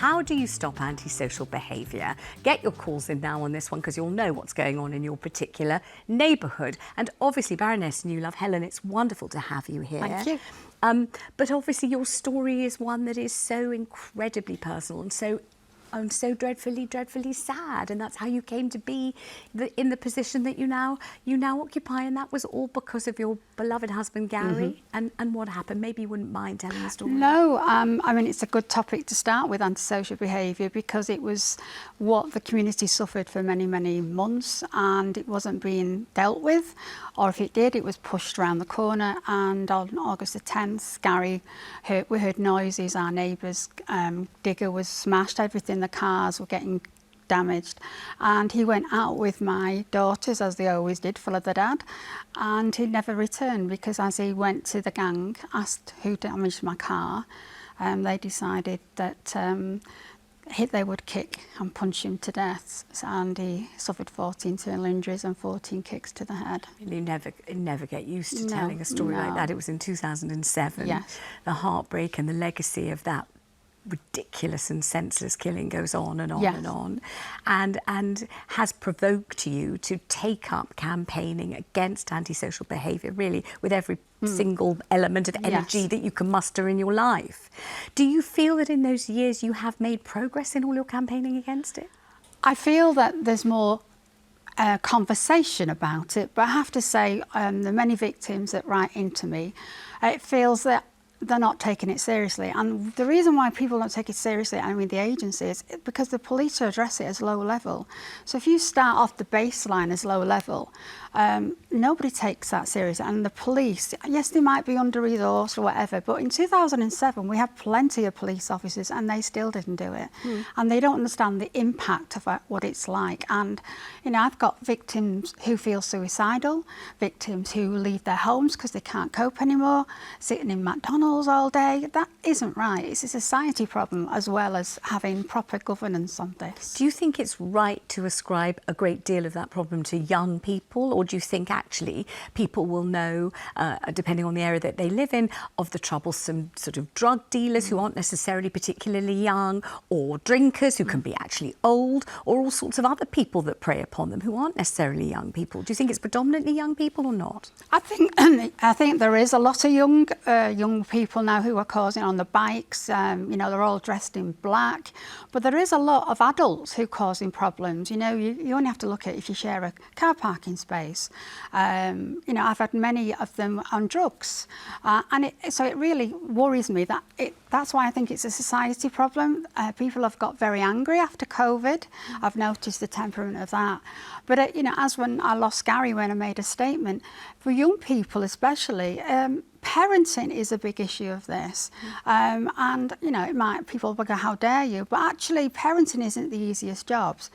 How do you stop antisocial behaviour? Get your calls in now on this one because you'll know what's going on in your particular neighbourhood. And obviously, Baroness Newlove, Helen, it's wonderful to have you here. Thank you. But obviously your story is one that is so incredibly personal and so dreadfully, dreadfully sad, and that's how you came to be in the position that you now occupy, and that was all because of your beloved husband Gary. And what happened? Maybe you wouldn't mind telling the story. No, I mean, it's a good topic to start with, antisocial behaviour, because it was what the community suffered for many, many months, and it wasn't being dealt with, or if it did, it was pushed around the corner. And on August the 10th, we heard noises, our neighbour's digger was smashed, everything, the cars were getting damaged, and he went out with my daughters, as they always did, follow the dad, and he never returned, because as he went to the gang, asked who damaged my car, they decided that they would kick and punch him to death, and he suffered 14 internal injuries and 14 kicks to the head. You never get used to telling a story like that. It was in 2007. Yes. The heartbreak and the legacy of that ridiculous and senseless killing goes on and on and on, and has provoked you to take up campaigning against antisocial behaviour, really, with every single element of energy that you can muster in your life. Do you feel that in those years you have made progress in all your campaigning against it? I feel that there's more conversation about it, but I have to say, the many victims that write into me, it feels that they're not taking it seriously. And the reason why people don't take it seriously, I mean the agencies, because the police address it as low level. So if you start off the baseline as low level, nobody takes that seriously. And the police, yes, they might be under-resourced or whatever, but in 2007 we had plenty of police officers and they still didn't do it. And they don't understand the impact of what it's like. And you know, I've got victims who feel suicidal, victims who leave their homes because they can't cope anymore, sitting in McDonald's all day. That isn't right. It's a society problem as well as having proper governance on this. Do you think it's right to ascribe a great deal of that problem to young people, or do you think actually people will know, depending on the area that they live in, of the troublesome sort of drug dealers who aren't necessarily particularly young, or drinkers who can be actually old, or all sorts of other people that prey upon them who aren't necessarily young people? Do you think it's predominantly young people or not? I think there is a lot of young people now who are causing on the bikes. You know, they're all dressed in black, but there is a lot of adults who are causing problems. You know, you only have to look at if you share a car parking space. You know, I've had many of them on drugs, and so it really worries me that that's why I think it's a society problem. People have got very angry after COVID. I've noticed the temperament of that. But you know, as when I lost Gary, when I made a statement, for young people especially, parenting is a big issue of this. And you know, people will go, how dare you? But actually parenting isn't the easiest jobs.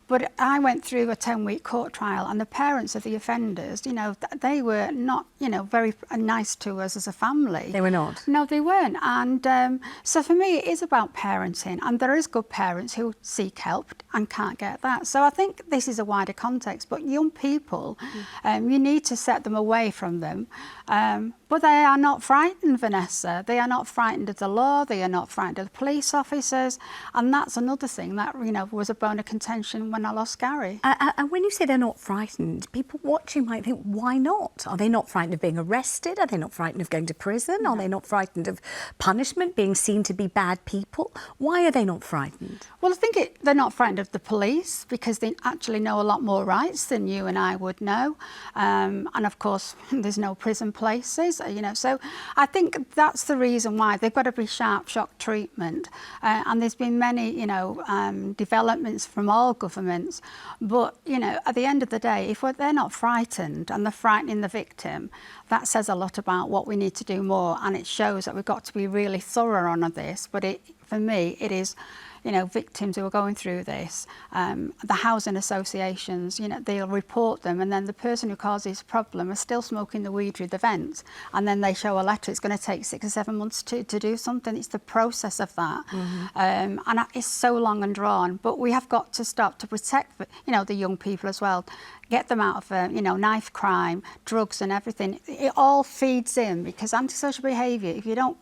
But I went through a 10-week court trial, and the parents of the offenders, you know, they were not, you know, very nice to us as a family. They were not? No, they weren't. And so for me, it is about parenting, and there is good parents who seek help and can't get that. So I think this is a wider context, but young people, you need to set them away from them. But they are not frightened, Vanessa. They are not frightened of the law. They are not frightened of the police officers. And that's another thing that, you know, was a bone of contention when I lost Gary. And when you say they're not frightened, people watching might think, why not? Are they not frightened of being arrested? Are they not frightened of going to prison? No. Are they not frightened of punishment, being seen to be bad people? Why are they not frightened? Well, I think they're not frightened of the police because they actually know a lot more rights than you and I would know. And of course, there's no prison places, you know. So I think that's the reason why they've got to be sharp shock treatment. And there's been many, you know, developments from all governments. But, you know, at the end of the day, if they're not frightened and they're frightening the victim, that says a lot about what we need to do more. And it shows that we've got to be really thorough on this. But for me, it is, you know, victims who are going through this, the housing associations, you know, they'll report them, and then the person who causes the problem is still smoking the weed through the vents, and then they show a letter. It's going to take 6 or 7 months to do something. It's the process of that. And it's so long and drawn, but we have got to stop to protect, you know, the young people as well. Get them out of, you know, knife crime, drugs and everything. It all feeds in, because antisocial behaviour, if you don't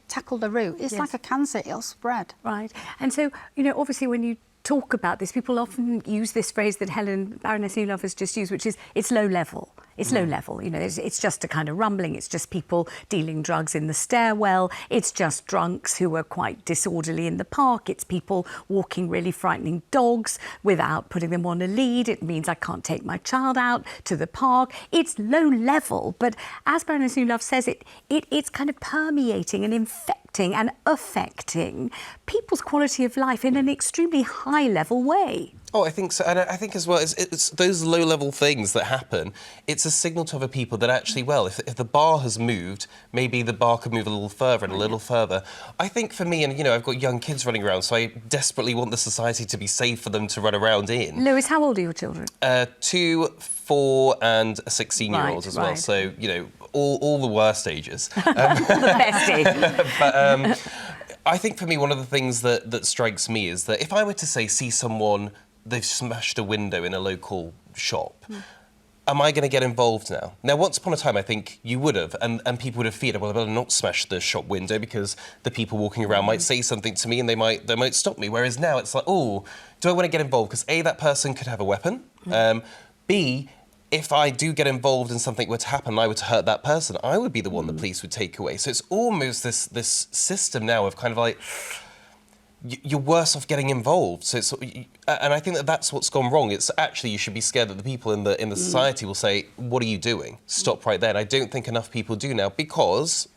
tackle the root. It's like a cancer, it'll spread. Right. And so, you know, obviously when you talk about this, people often use this phrase that Baroness Newlove has just used, which is it's low level. It's low level, you know, it's just a kind of rumbling. It's just people dealing drugs in the stairwell. It's just drunks who are quite disorderly in the park. It's people walking really frightening dogs without putting them on a lead. It means I can't take my child out to the park. It's low level, but as Baroness Newlove says, it's kind of permeating and infecting and affecting people's quality of life in an extremely high level way. Oh, I think so. And I think as well, it's those low-level things that happen, it's a signal to other people that actually, well, if the bar has moved, maybe the bar could move a little further and a little further. I think for me, and, you know, I've got young kids running around, so I desperately want the society to be safe for them to run around in. Lewis, how old are your children? 2, 4 and a 16-year-old as well. So, you know, all the worst ages. All the best ages. But I think for me, one of the things that strikes me is that if I were to see someone, they've smashed a window in a local shop, am I going to get involved now? Now, once upon a time, I think you would have, and people would have feared, well, I better not smash the shop window because the people walking around might say something to me and they might stop me. Whereas now it's like, oh, do I want to get involved? Because A, that person could have a weapon. B, if I do get involved and something were to happen and I were to hurt that person, I would be the one the police would take away. So it's almost this system now of kind of like, you're worse off getting involved. So it's, and I think that's what's gone wrong. It's actually, you should be scared that the people in the society will say, what are you doing? Stop right there. And I don't think enough people do now because,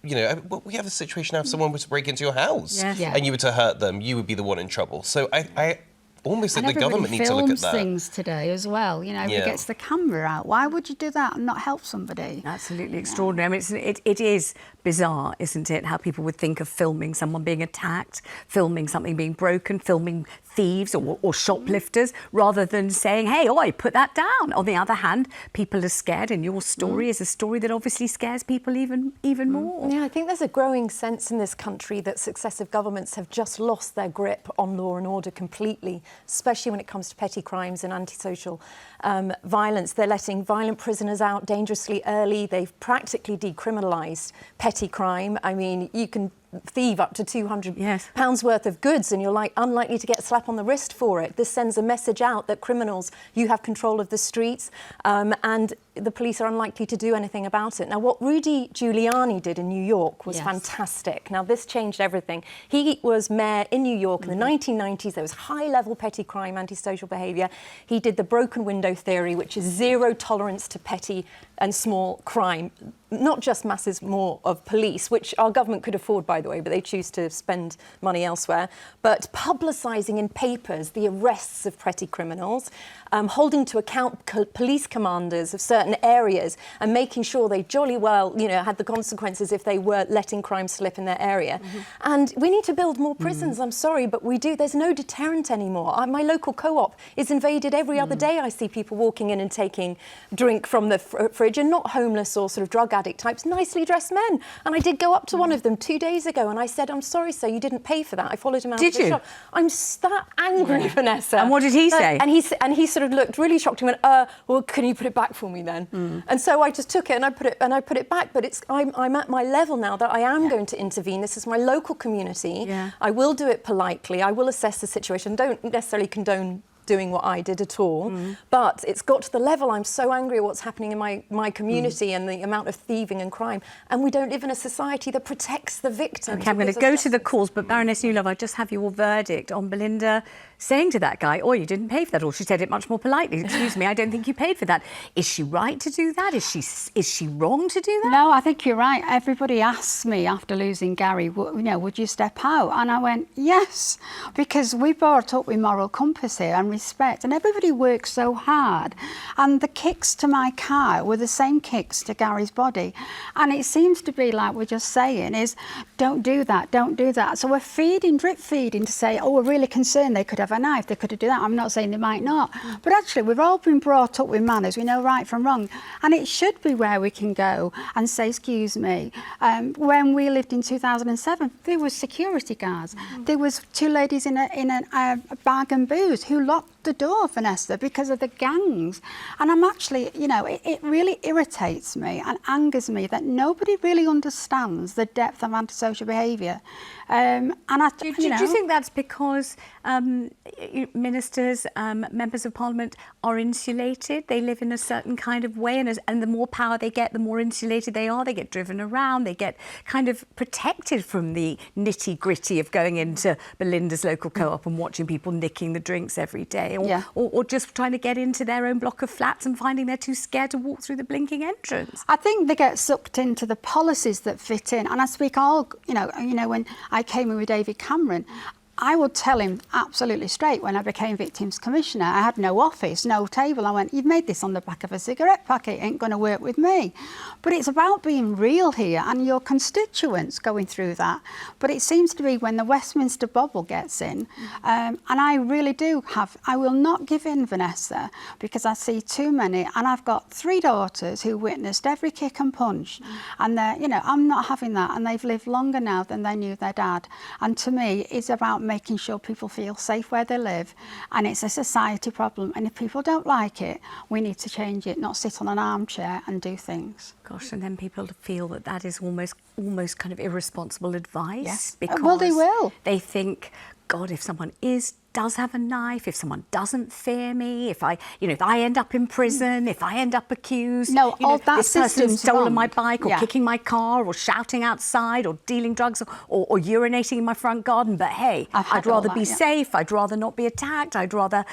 you know, we have a situation now if someone were to break into your house and you were to hurt them, you would be the one in trouble. So I almost think the government needs to look at that. And everybody films things today as well. You know, everybody gets the camera out. Why would you do that and not help somebody? Absolutely extraordinary. I mean, it is bizarre, isn't it, how people would think of filming someone being attacked, filming something being broken, filming thieves or shoplifters, rather than saying, hey, oi, put that down. On the other hand, people are scared, and your story is a story that obviously scares people even more. Yeah, I think there's a growing sense in this country that successive governments have just lost their grip on law and order completely, especially when it comes to petty crimes and antisocial violence. They're letting violent prisoners out dangerously early. They've practically decriminalised petty crime. I mean, you can thieve up to £200 worth of goods and you're like unlikely to get a slap on the wrist for it. This sends a message out that criminals, you have control of the streets, and the police are unlikely to do anything about it. Now, what Rudy Giuliani did in New York was fantastic. Now, this changed everything. He was mayor in New York in the 1990s. There was high-level petty crime, antisocial behaviour. He did the broken window theory, which is zero tolerance to petty and small crime. Not just masses more of police, which our government could afford, by the way, but they choose to spend money elsewhere, but publicising in papers the arrests of petty criminals, holding to account police commanders of certain areas and making sure they jolly well, you know, had the consequences if they were letting crime slip in their area. And we need to build more prisons, I'm sorry, but we do. There's no deterrent anymore. My local co-op is invaded every other day. I see people walking in and taking drink from the fridge, and not homeless or sort of drug addict types, nicely dressed men. And I did go up to one of them 2 days ago and I said, I'm sorry, sir, you didn't pay for that. I followed him out of the shop. I'm that angry, Vanessa. And what did he say? And he sort of looked really shocked and went, well, can you put it back for me then? And so I just took it and I put it back. But I'm at my level now that I am going to intervene. This is my local community. I will do it politely. I will assess the situation. Don't necessarily condone doing what I did at all, but it's got to the level I'm so angry at what's happening in my community and the amount of thieving and crime, and we don't live in a society that protects the victims. Okay, I'm going to go to the calls, but Baroness Newlove, I just have your verdict on Belinda saying to that guy, oh, you didn't pay for that, or she said it much more politely, excuse me, I don't think you paid for that. Is she right to do that? Is she wrong to do that? No, I think you're right. Everybody asks me after losing Gary, would you step out? And I went, yes, because we brought up with moral compass here and respect, and everybody works so hard, and the kicks to my car were the same kicks to Gary's body, and it seems to be like we're just saying is don't do that, don't do that. So we're drip feeding to say, oh, we're really concerned they could have a knife, they could have done that. I'm not saying they might not, but actually we've all been brought up with manners, we know right from wrong, and it should be where we can go and say, excuse me. When we lived in 2007, there was security guards, there was two ladies in a bag and booze who locked locked the door, Vanessa, because of the gangs. And I'm actually, you know, it really irritates me and angers me that nobody really understands the depth of antisocial behaviour. And do you think that's because ministers, members of parliament are insulated? They live in a certain kind of way, and the more power they get, the more insulated they are. They get driven around. They get kind of protected from the nitty-gritty of going into Belinda's local co-op and watching people nicking the drinks every day, or just trying to get into their own block of flats and finding they're too scared to walk through the blinking entrance. I think they get sucked into the policies that fit in. And I speak all, you know, when I came in with David Cameron, I would tell him absolutely straight when I became Victims Commissioner. I had no office, no table. I went, you've made this on the back of a cigarette packet, it ain't going to work with me. But it's about being real here and your constituents going through that. But it seems to be when the Westminster bubble gets in, and I really do I will not give in, Vanessa, because I see too many. And I've got 3 daughters who witnessed every kick and punch. And they're, you know, I'm not having that. And they've lived longer now than they knew their dad. And to me, it's about making sure people feel safe where they live, and it's a society problem, and if people don't like it, we need to change it, not sit on an armchair and do things. Gosh, and then people feel that that is almost kind of irresponsible advice. Yes. Because well, they will. They think, God, if someone does have a knife, if someone doesn't fear me, if I end up in prison, if I end up accused, this person's stolen my bike or kicking my car or shouting outside or dealing drugs or urinating in my front garden. But hey, I'd rather be safe. I'd rather not be attacked. I'd rather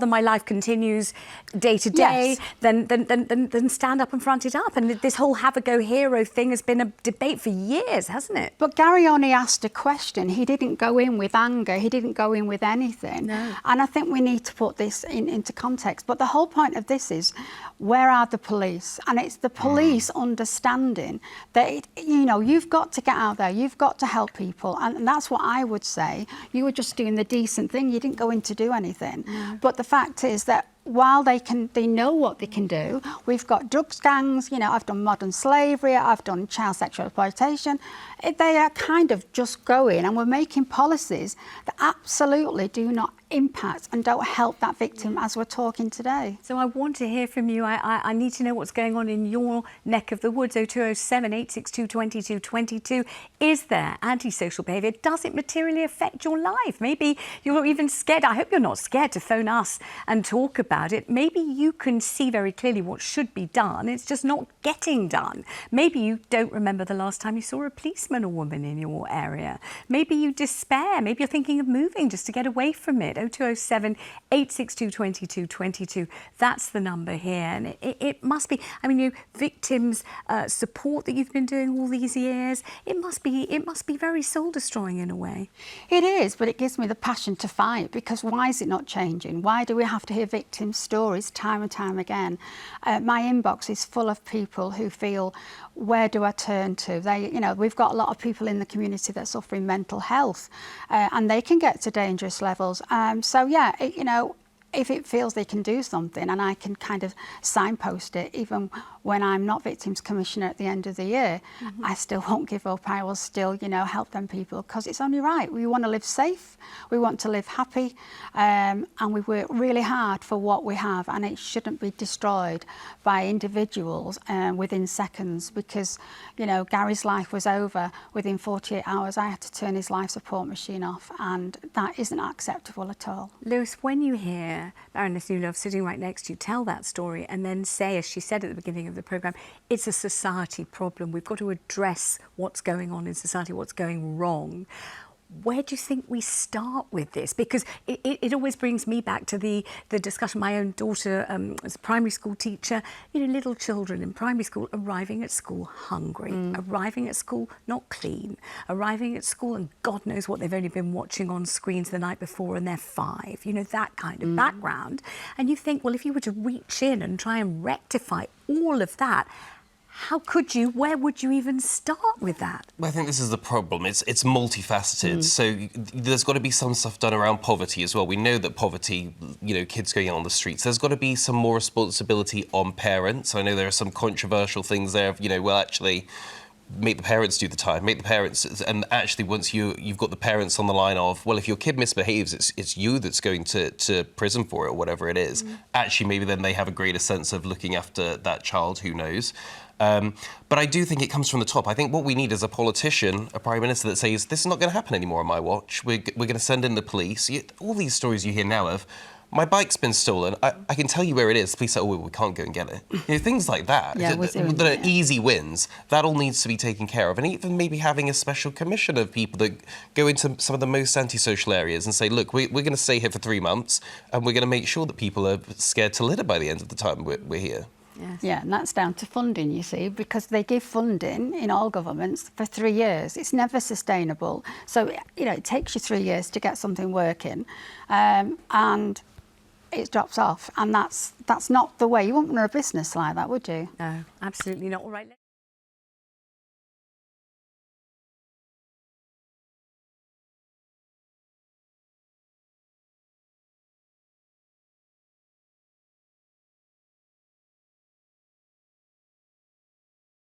my life continues day to day than stand up and front it up. And this whole have a go hero thing has been a debate for years, hasn't it? But Gary only asked a question. He didn't go in with anger. He didn't go in with anything. No. And I think we need to put this into context. But the whole point of this is, where are the police? And it's the police understanding that, you've got to get out there. You've got to help people. And that's what I would say. You were just doing the decent thing. You didn't go in to do anything. No. But the fact is that while they know what they can do, we've got drugs gangs, I've done modern slavery, I've done child sexual exploitation. They are kind of just going, and we're making policies that absolutely do not impact and don't help that victim as we're talking today. So I want to hear from you. I need to know what's going on in your neck of the woods. 0207 862 2222. Is there antisocial behaviour? Does it materially affect your life? Maybe you're even scared. I hope you're not scared to phone us and talk about it. Maybe you can see very clearly what should be done. It's just not getting done. Maybe you don't remember the last time you saw a policeman or woman in your area. Maybe you despair. Maybe you're thinking of moving just to get away from it. 0207 862 2222. That's the number here. And it must be, victims support that you've been doing all these years. It must be very soul destroying in a way. It is, but it gives me the passion to fight, because why is it not changing? Why do we have to hear victim stories time and time again? My inbox is full of people who feel, where do I turn to? We've got a lot of people in the community that are suffering mental health, and they can get to dangerous levels. If it feels they can do something, and I can kind of signpost it, even when I'm not Victims Commissioner at the end of the year, I still won't give up. I will still, help them people, because it's only right. We want to live safe, we want to live happy, and we work really hard for what we have, and it shouldn't be destroyed by individuals within seconds, because, Gary's life was over within 48 hours. I had to turn his life support machine off, and that isn't acceptable at all. Lewis, when you hear Baroness Newlove sitting right next to you tell that story and then say, as she said at the beginning of the programme, it's a society problem. We've got to address what's going on in society, what's going wrong. Where do you think we start with this? Because it always brings me back to the discussion. My own daughter as a primary school teacher, little children in primary school arriving at school hungry, arriving at school not clean, arriving at school and God knows what they've only been watching on screens the night before, and they're 5, that kind of background. And you think, well, if you were to reach in and try and rectify all of that, how could you? Where would you even start with that? Well, I think this is the problem. It's multifaceted. So there's got to be some stuff done around poverty as well. We know that poverty, kids going out on the streets. There's got to be some more responsibility on parents. I know there are some controversial things there of, actually, make the parents do the time, make the parents, and actually once you've got the parents on the line of, well, if your kid misbehaves, it's you that's going to prison for it or whatever it is. Actually, maybe then they have a greater sense of looking after that child, who knows. But I do think it comes from the top. I think what we need is a politician, a prime minister that says, this is not going to happen anymore on my watch. We're going to send in the police. All these stories you hear now of, my bike's been stolen. I can tell you where it is. The police say, oh, we can't go and get it. You know, things like that. Yeah, that are easy wins. That all needs to be taken care of. And even maybe having a special commission of people that go into some of the most antisocial areas and say, look, we're going to stay here for 3 months and we're going to make sure that people are scared to litter by the end of the time we're here. Yes. Yeah, and that's down to funding, you see, because they give funding in all governments for 3 years. It's never sustainable. So, you know, it takes you 3 years to get something working, and it drops off. And that's not the way. You wouldn't run a business like that, would you? No, absolutely not. All right.